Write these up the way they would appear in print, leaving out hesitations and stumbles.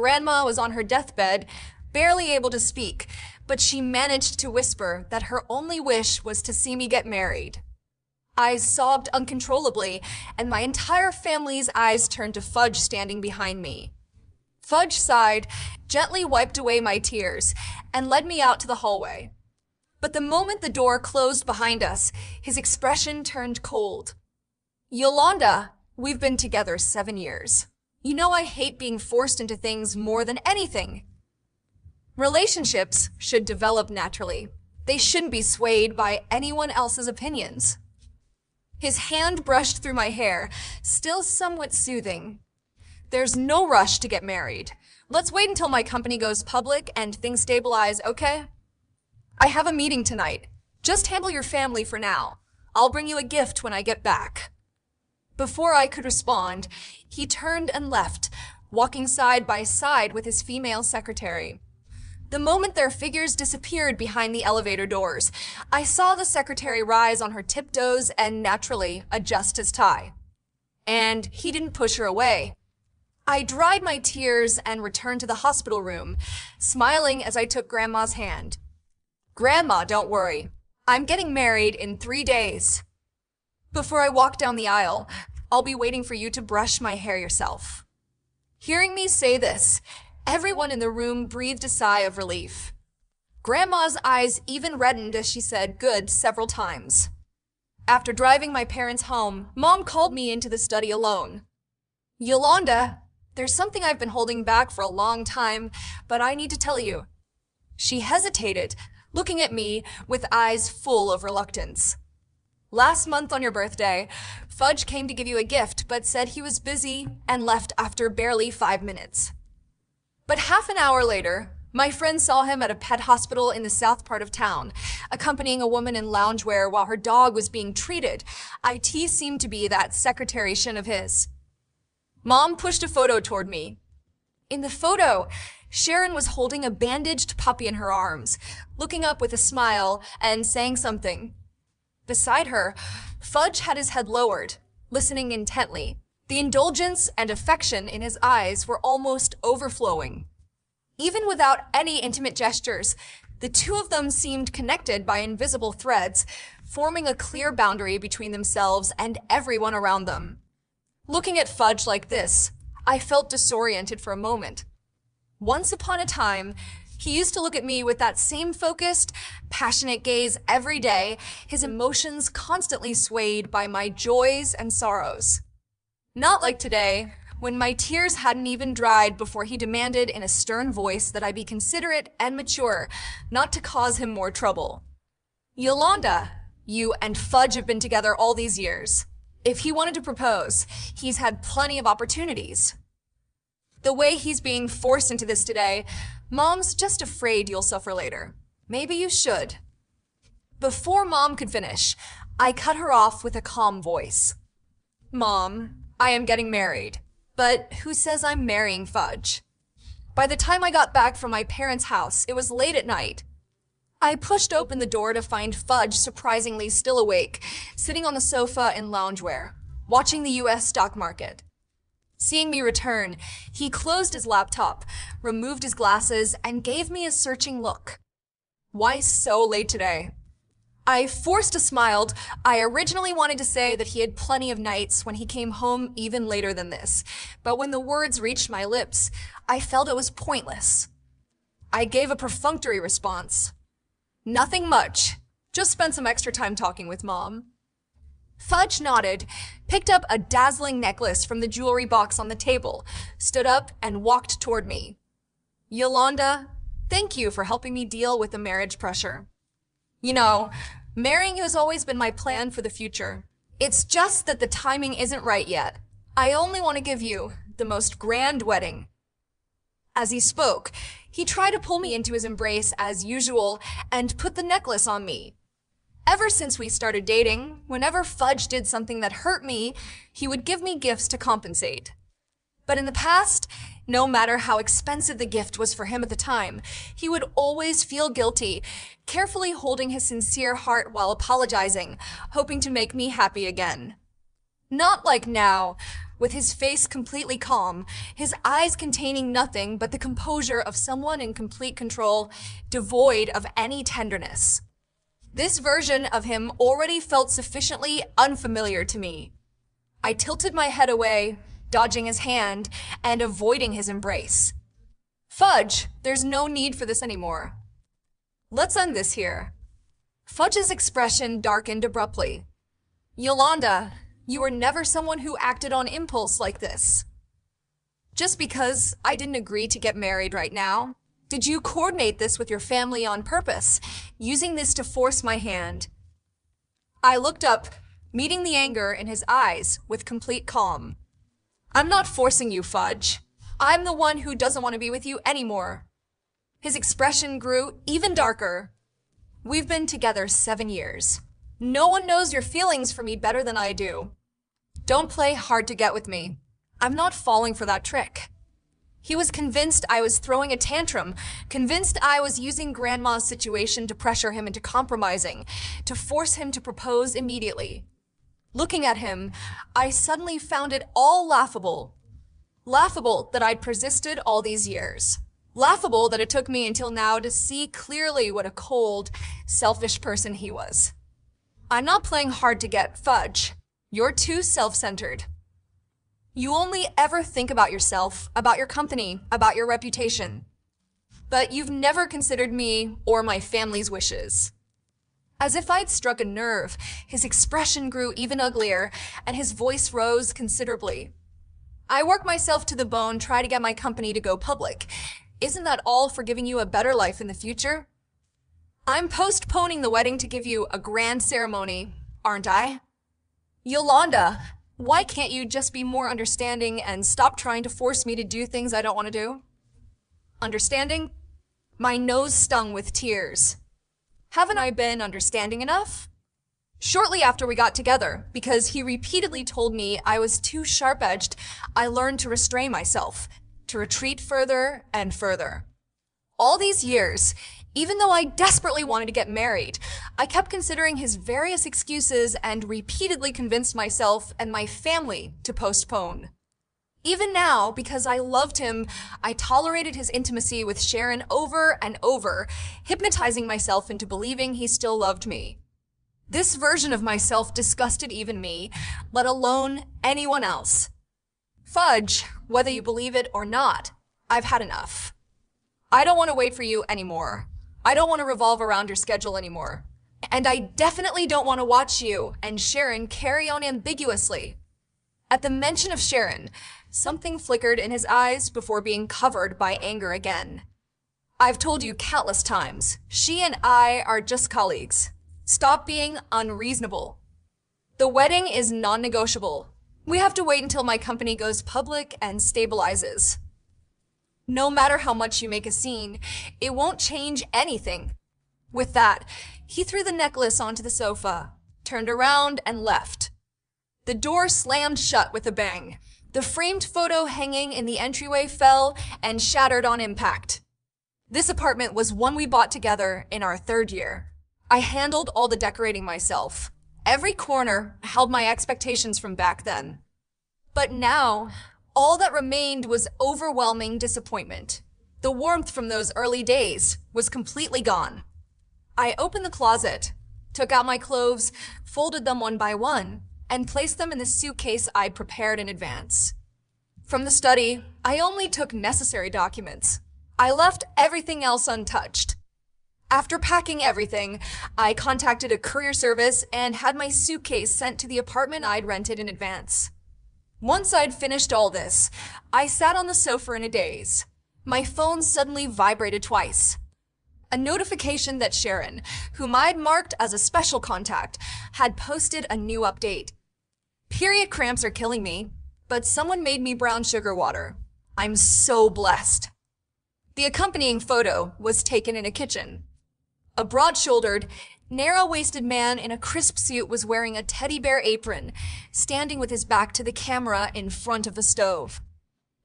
Grandma was on her deathbed, barely able to speak, but she managed to whisper that her only wish was to see me get married. I sobbed uncontrollably, and my entire family's eyes turned to Fudge standing behind me. Fudge sighed, gently wiped away my tears, and led me out to the hallway. But the moment the door closed behind us, his expression turned cold. Yolanda, we've been together 7 years. You know I hate being forced into things more than anything. Relationships should develop naturally. They shouldn't be swayed by anyone else's opinions. His hand brushed through my hair, still somewhat soothing. There's no rush to get married. Let's wait until my company goes public and things stabilize, okay? I have a meeting tonight. Just handle your family for now. I'll bring you a gift when I get back. Before I could respond, he turned and left, walking side by side with his female secretary. The moment their figures disappeared behind the elevator doors, I saw the secretary rise on her tiptoes and naturally adjust his tie. And he didn't push her away. I dried my tears and returned to the hospital room, smiling as I took Grandma's hand. Grandma, don't worry. I'm getting married in 3 days. Before I walk down the aisle, I'll be waiting for you to brush my hair yourself. Hearing me say this, everyone in the room breathed a sigh of relief. Grandma's eyes even reddened as she said good several times. After driving my parents home, Mom called me into the study alone. Yolanda, there's something I've been holding back for a long time, but I need to tell you. She hesitated, looking at me with eyes full of reluctance. Last month on your birthday, Fudge came to give you a gift, but said he was busy and left after barely 5 minutes. But half an hour later, my friend saw him at a pet hospital in the south part of town, accompanying a woman in loungewear while her dog was being treated. IT seemed to be that secretary shin of his. Mom pushed a photo toward me. In the photo, Sharon was holding a bandaged puppy in her arms, looking up with a smile and saying something. Beside her, Fudge had his head lowered, listening intently. The indulgence and affection in his eyes were almost overflowing. Even without any intimate gestures, the two of them seemed connected by invisible threads, forming a clear boundary between themselves and everyone around them. Looking at Fudge like this, I felt disoriented for a moment. Once upon a time, he used to look at me with that same focused, passionate gaze every day, his emotions constantly swayed by my joys and sorrows. Not like today, when my tears hadn't even dried before he demanded in a stern voice that I be considerate and mature, not to cause him more trouble. Yolanda, you and Fudge have been together all these years. If he wanted to propose, he's had plenty of opportunities. The way he's being forced into this today, Mom's just afraid you'll suffer later. Maybe you should. Before Mom could finish, I cut her off with a calm voice. Mom, I am getting married, but who says I'm marrying Fudge? By the time I got back from my parents' house, it was late at night. I pushed open the door to find Fudge surprisingly still awake, sitting on the sofa in loungewear, watching the US stock market. Seeing me return, he closed his laptop, removed his glasses, and gave me a searching look. Why so late today? I forced a smile. I originally wanted to say that he had plenty of nights when he came home even later than this, but when the words reached my lips, I felt it was pointless. I gave a perfunctory response. Nothing much. Just spent some extra time talking with Mom. Fudge nodded, picked up a dazzling necklace from the jewelry box on the table, stood up, and walked toward me. Yolanda, thank you for helping me deal with the marriage pressure. You know, marrying you has always been my plan for the future. It's just that the timing isn't right yet. I only want to give you the most grand wedding. As he spoke, he tried to pull me into his embrace as usual and put the necklace on me. Ever since we started dating, whenever Fudge did something that hurt me, he would give me gifts to compensate. But in the past, no matter how expensive the gift was for him at the time, he would always feel guilty, carefully holding his sincere heart while apologizing, hoping to make me happy again. Not like now, with his face completely calm, his eyes containing nothing but the composure of someone in complete control, devoid of any tenderness. This version of him already felt sufficiently unfamiliar to me. I tilted my head away, dodging his hand and avoiding his embrace. Fudge, there's no need for this anymore. Let's end this here. Fudge's expression darkened abruptly. Yolanda, you were never someone who acted on impulse like this. Just because I didn't agree to get married right now, did you coordinate this with your family on purpose, using this to force my hand? I looked up, meeting the anger in his eyes with complete calm. I'm not forcing you, Fudge. I'm the one who doesn't want to be with you anymore. His expression grew even darker. We've been together 7 years. No one knows your feelings for me better than I do. Don't play hard to get with me. I'm not falling for that trick. He was convinced I was throwing a tantrum, convinced I was using Grandma's situation to pressure him into compromising, to force him to propose immediately. Looking at him, I suddenly found it all laughable. Laughable that I'd persisted all these years. Laughable that it took me until now to see clearly what a cold, selfish person he was. I'm not playing hard to get, Fudge. You're too self-centered. You only ever think about yourself, about your company, about your reputation. But you've never considered me or my family's wishes. As if I'd struck a nerve, his expression grew even uglier, and his voice rose considerably. I work myself to the bone, try to get my company to go public. Isn't that all for giving you a better life in the future? I'm postponing the wedding to give you a grand ceremony, aren't I? Yolanda, why can't you just be more understanding and stop trying to force me to do things I don't want to do? Understanding? My nose stung with tears. Haven't I been understanding enough? Shortly after we got together, because he repeatedly told me I was too sharp-edged, I learned to restrain myself, to retreat further and further. All these years, even though I desperately wanted to get married, I kept considering his various excuses and repeatedly convinced myself and my family to postpone. Even now, because I loved him, I tolerated his intimacy with Sharon over and over, hypnotizing myself into believing he still loved me. This version of myself disgusted even me, let alone anyone else. Fudge, whether you believe it or not, I've had enough. I don't want to wait for you anymore. I don't want to revolve around your schedule anymore. And I definitely don't want to watch you and Sharon carry on ambiguously. At the mention of Sharon, something flickered in his eyes before being covered by anger again. I've told you countless times, she and I are just colleagues. Stop being unreasonable. The wedding is non-negotiable. We have to wait until my company goes public and stabilizes. No matter how much you make a scene, it won't change anything. With that, he threw the necklace onto the sofa, turned around, and left. The door slammed shut with a bang. The framed photo hanging in the entryway fell and shattered on impact. This apartment was one we bought together in our 3rd year. I handled all the decorating myself. Every corner held my expectations from back then. But now, all that remained was overwhelming disappointment. The warmth from those early days was completely gone. I opened the closet, took out my clothes, folded them one by one, and placed them in the suitcase I'd prepared in advance. From the study, I only took necessary documents. I left everything else untouched. After packing everything, I contacted a courier service and had my suitcase sent to the apartment I'd rented in advance. Once I'd finished all this, I sat on the sofa in a daze. My phone suddenly vibrated twice. A notification that Sharon, whom I'd marked as a special contact, had posted a new update. Period cramps are killing me, but someone made me brown sugar water. I'm so blessed. The accompanying photo was taken in a kitchen. A broad-shouldered, narrow-waisted man in a crisp suit was wearing a teddy bear apron, standing with his back to the camera in front of the stove.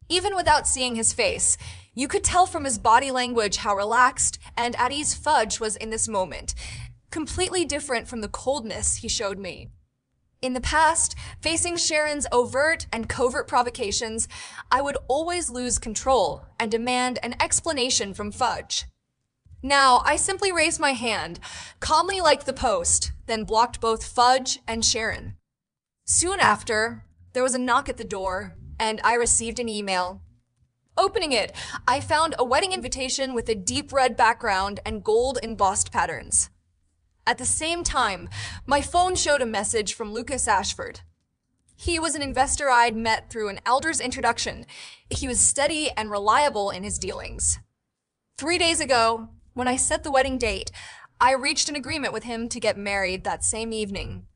Even without seeing his face, you could tell from his body language how relaxed and at ease Fudge was in this moment, completely different from the coldness he showed me. In the past, facing Sharon's overt and covert provocations, I would always lose control and demand an explanation from Fudge. Now, I simply raised my hand, calmly like the post, then blocked both Fudge and Sharon. Soon after, there was a knock at the door, and I received an email. Opening it, I found a wedding invitation with a deep red background and gold embossed patterns. At the same time, my phone showed a message from Lucas Ashford. He was an investor I'd met through an elder's introduction. He was steady and reliable in his dealings. 3 days ago, when I set the wedding date, I reached an agreement with him to get married that same evening.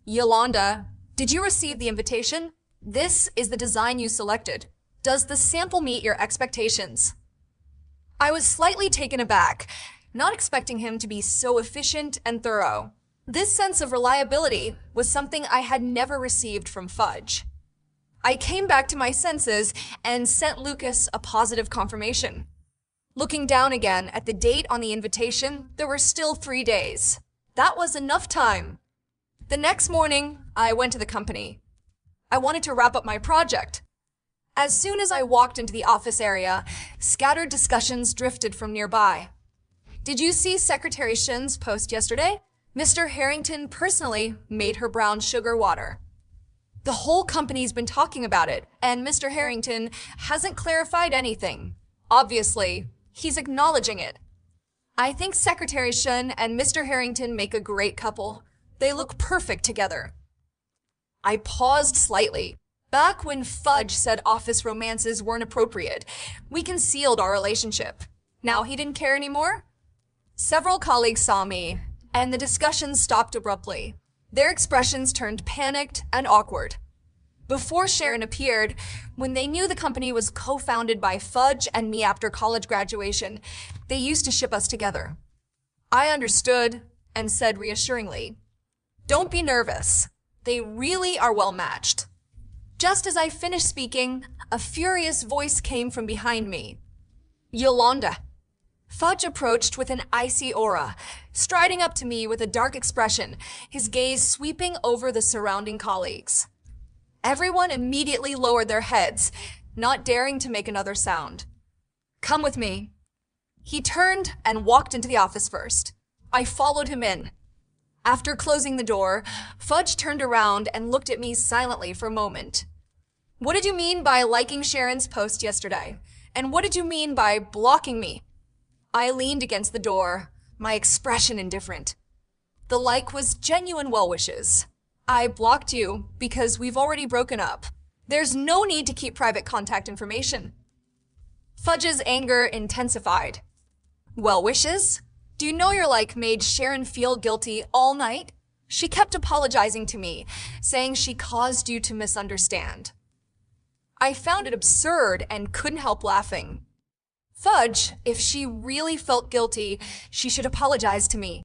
Yolanda, did you receive the invitation? This is the design you selected. Does the sample meet your expectations? I was slightly taken aback, not expecting him to be so efficient and thorough. This sense of reliability was something I had never received from Fudge. I came back to my senses and sent Lucas a positive confirmation. Looking down again at the date on the invitation, there were still 3 days. That was enough time. The next morning, I went to the company. I wanted to wrap up my project. As soon as I walked into the office area, scattered discussions drifted from nearby. Did you see Secretary Shin's post yesterday? Mr. Harrington personally made her brown sugar water. The whole company's been talking about it, and Mr. Harrington hasn't clarified anything. Obviously, he's acknowledging it. I think Secretary Shin and Mr. Harrington make a great couple. They look perfect together. I paused slightly. Back when Fudge said office romances weren't appropriate, we concealed our relationship. Now he didn't care anymore? Several colleagues saw me, and the discussion stopped abruptly. Their expressions turned panicked and awkward. Before Sharon appeared, when they knew the company was co-founded by Fudge and me after college graduation, they used to ship us together. I understood and said reassuringly, "Don't be nervous. They really are well matched." Just as I finished speaking, a furious voice came from behind me. "Yolanda." Fudge approached with an icy aura, striding up to me with a dark expression, his gaze sweeping over the surrounding colleagues. Everyone immediately lowered their heads, not daring to make another sound. "Come with me." He turned and walked into the office first. I followed him in. After closing the door, Fudge turned around and looked at me silently for a moment. "What did you mean by liking Sharon's post yesterday? And what did you mean by blocking me?" I leaned against the door, my expression indifferent. "The like was genuine well wishes. I blocked you because we've already broken up. There's no need to keep private contact information." Fudge's anger intensified. "Well wishes? Do you know your like made Sharon feel guilty all night? She kept apologizing to me, saying she caused you to misunderstand." I found it absurd and couldn't help laughing. Fudge, if she really felt guilty, she should apologize to me.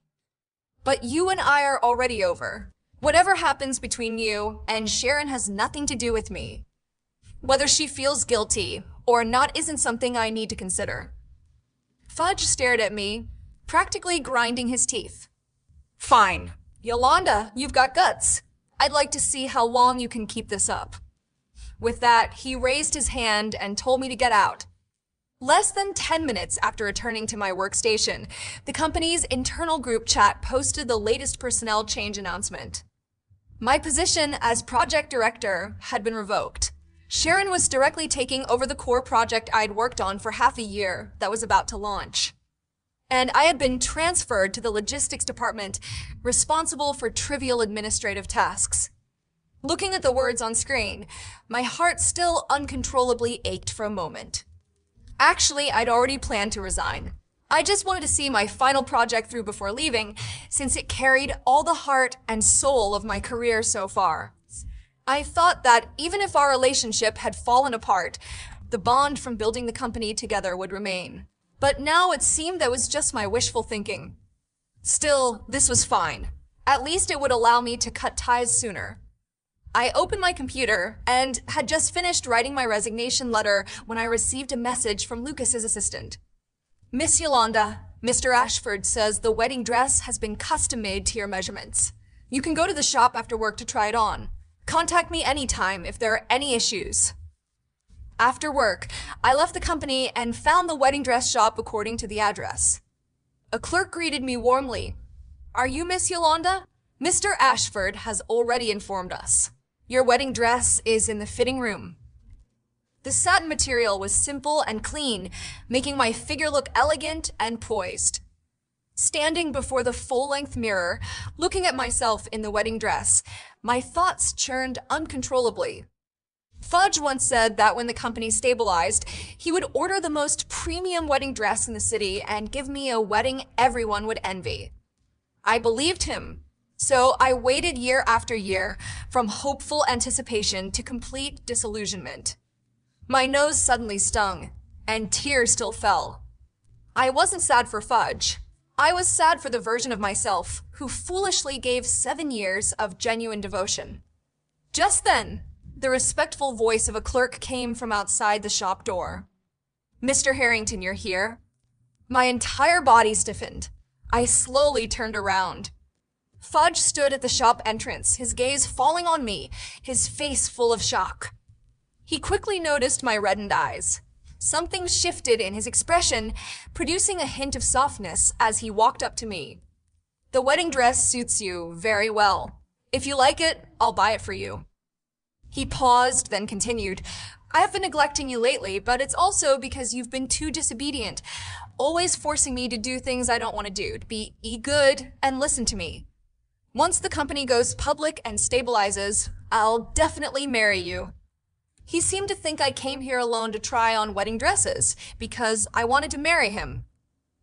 But you and I are already over. Whatever happens between you and Sharon has nothing to do with me. Whether she feels guilty or not isn't something I need to consider. Fudge stared at me, practically grinding his teeth. "Fine. Yolanda, you've got guts. I'd like to see how long you can keep this up." With that, he raised his hand and told me to get out. Less than 10 minutes after returning to my workstation, the company's internal group chat posted the latest personnel change announcement. My position as project director had been revoked. Sharon was directly taking over the core project I'd worked on for half a year that was about to launch. And I had been transferred to the logistics department, responsible for trivial administrative tasks. Looking at the words on screen, my heart still uncontrollably ached for a moment. Actually, I'd already planned to resign. I just wanted to see my final project through before leaving, since it carried all the heart and soul of my career so far. I thought that even if our relationship had fallen apart, the bond from building the company together would remain. But now it seemed that was just my wishful thinking. Still, this was fine. At least it would allow me to cut ties sooner. I opened my computer and had just finished writing my resignation letter when I received a message from Lucas's assistant. "Miss Yolanda, Mr. Ashford says the wedding dress has been custom made to your measurements. You can go to the shop after work to try it on. Contact me anytime if there are any issues. After work, I left the company and found the wedding dress shop according to the address. A clerk greeted me warmly. "Are you Miss Yolanda? Mr. Ashford has already informed us. Your wedding dress is in the fitting room." The satin material was simple and clean, making my figure look elegant and poised. Standing before the full-length mirror, looking at myself in the wedding dress, my thoughts churned uncontrollably. Fudge once said that when the company stabilized, he would order the most premium wedding dress in the city and give me a wedding everyone would envy. I believed him, so I waited year after year, from hopeful anticipation to complete disillusionment. My nose suddenly stung, and tears still fell. I wasn't sad for Fudge. I was sad for the version of myself who foolishly gave 7 years of genuine devotion. Just then, the respectful voice of a clerk came from outside the shop door. "Mr. Harrington, you're here?" My entire body stiffened. I slowly turned around. Fudge stood at the shop entrance, his gaze falling on me, his face full of shock. He quickly noticed my reddened eyes. Something shifted in his expression, producing a hint of softness as he walked up to me. "The wedding dress suits you very well. If you like it, I'll buy it for you." He paused, then continued, "I have been neglecting you lately, but it's also because you've been too disobedient, always forcing me to do things I don't want to do, to be good and listen to me. Once the company goes public and stabilizes, I'll definitely marry you." He seemed to think I came here alone to try on wedding dresses, because I wanted to marry him.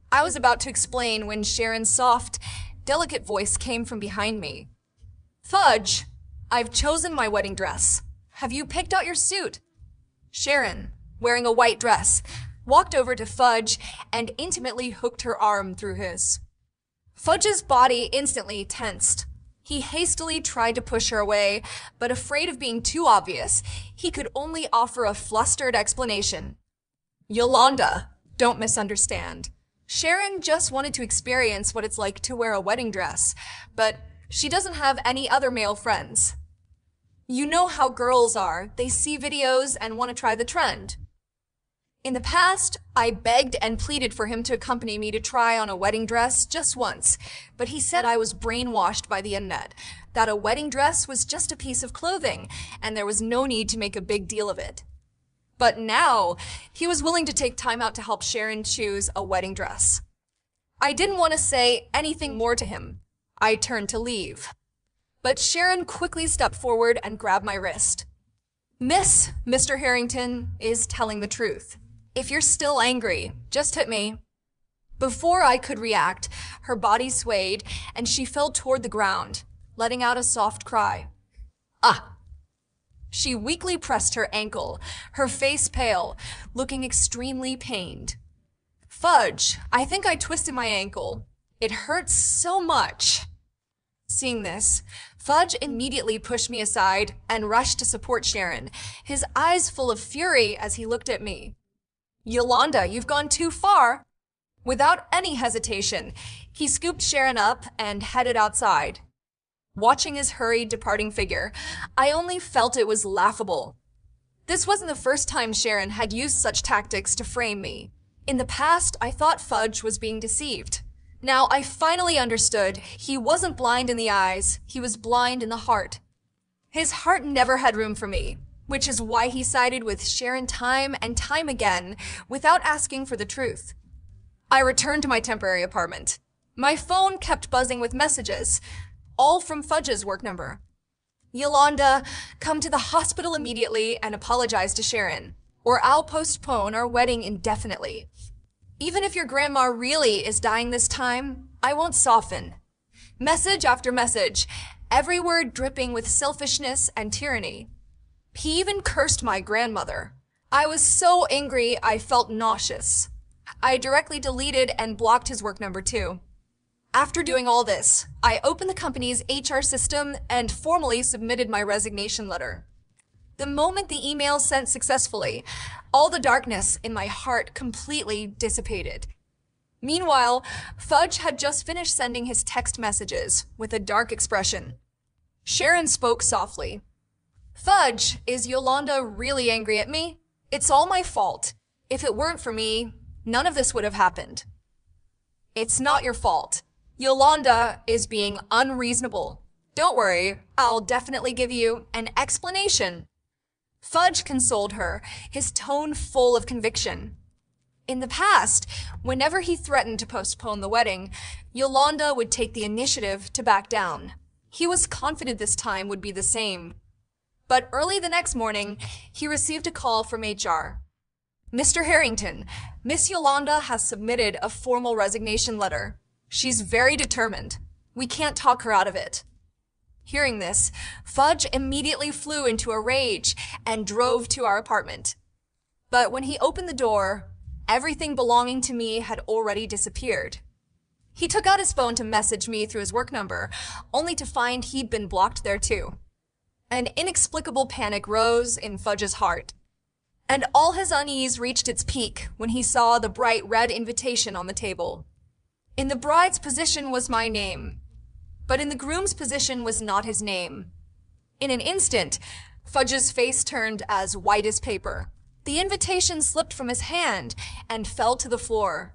I was about to explain when Sharon's soft, delicate voice came from behind me. "Fudge, I've chosen my wedding dress. Have you picked out your suit?" Sharon, wearing a white dress, walked over to Fudge and intimately hooked her arm through his. Fudge's body instantly tensed. He hastily tried to push her away, but afraid of being too obvious, he could only offer a flustered explanation. "Yolanda, don't misunderstand. Sharon just wanted to experience what it's like to wear a wedding dress, but she doesn't have any other male friends. You know how girls are, they see videos and want to try the trend." In the past, I begged and pleaded for him to accompany me to try on a wedding dress just once, but he said I was brainwashed by the internet, that a wedding dress was just a piece of clothing, and there was no need to make a big deal of it. But now, he was willing to take time out to help Sharon choose a wedding dress. I didn't want to say anything more to him. I turned to leave. But Sharon quickly stepped forward and grabbed my wrist. Mr. Harrington is telling the truth. If you're still angry, just hit me." Before I could react, her body swayed and she fell toward the ground, letting out a soft cry. "Ah!" She weakly pressed her ankle, her face pale, looking extremely pained. "Fudge, I think I twisted my ankle. It hurts so much." Seeing this, Fudge immediately pushed me aside and rushed to support Sharon, his eyes full of fury as he looked at me. "Yolanda, you've gone too far." Without any hesitation, he scooped Sharon up and headed outside. Watching his hurried departing figure, I only felt it was laughable. This wasn't the first time Sharon had used such tactics to frame me. In the past, I thought Fudge was being deceived. Now I finally understood he wasn't blind in the eyes, he was blind in the heart. His heart never had room for me, which is why he sided with Sharon time and time again without asking for the truth. I returned to my temporary apartment. My phone kept buzzing with messages, all from Fudge's work number. "Yolanda, come to the hospital immediately and apologize to Sharon, or I'll postpone our wedding indefinitely. Even if your grandma really is dying this time, I won't soften." Message after message, every word dripping with selfishness and tyranny. He even cursed my grandmother. I was so angry I felt nauseous. I directly deleted and blocked his work number too. After doing all this, I opened the company's HR system and formally submitted my resignation letter. The moment the email sent successfully, all the darkness in my heart completely dissipated. Meanwhile, Fudge had just finished sending his text messages with a dark expression. Sharon spoke softly. Fudge, is Yolanda really angry at me? It's all my fault. If it weren't for me, none of this would have happened. It's not your fault. Yolanda is being unreasonable. Don't worry, I'll definitely give you an explanation. Fudge consoled her, his tone full of conviction. In the past, whenever he threatened to postpone the wedding, Yolanda would take the initiative to back down. He was confident this time would be the same. But early the next morning, he received a call from HR. Mr. Harrington, Miss Yolanda has submitted a formal resignation letter. She's very determined. We can't talk her out of it. Hearing this, Fudge immediately flew into a rage and drove to our apartment. But when he opened the door, everything belonging to me had already disappeared. He took out his phone to message me through his work number, only to find he'd been blocked there too. An inexplicable panic rose in Fudge's heart, and all his unease reached its peak when he saw the bright red invitation on the table. In the bride's position was my name, but in the groom's position was not his name. In an instant, Fudge's face turned as white as paper. The invitation slipped from his hand and fell to the floor.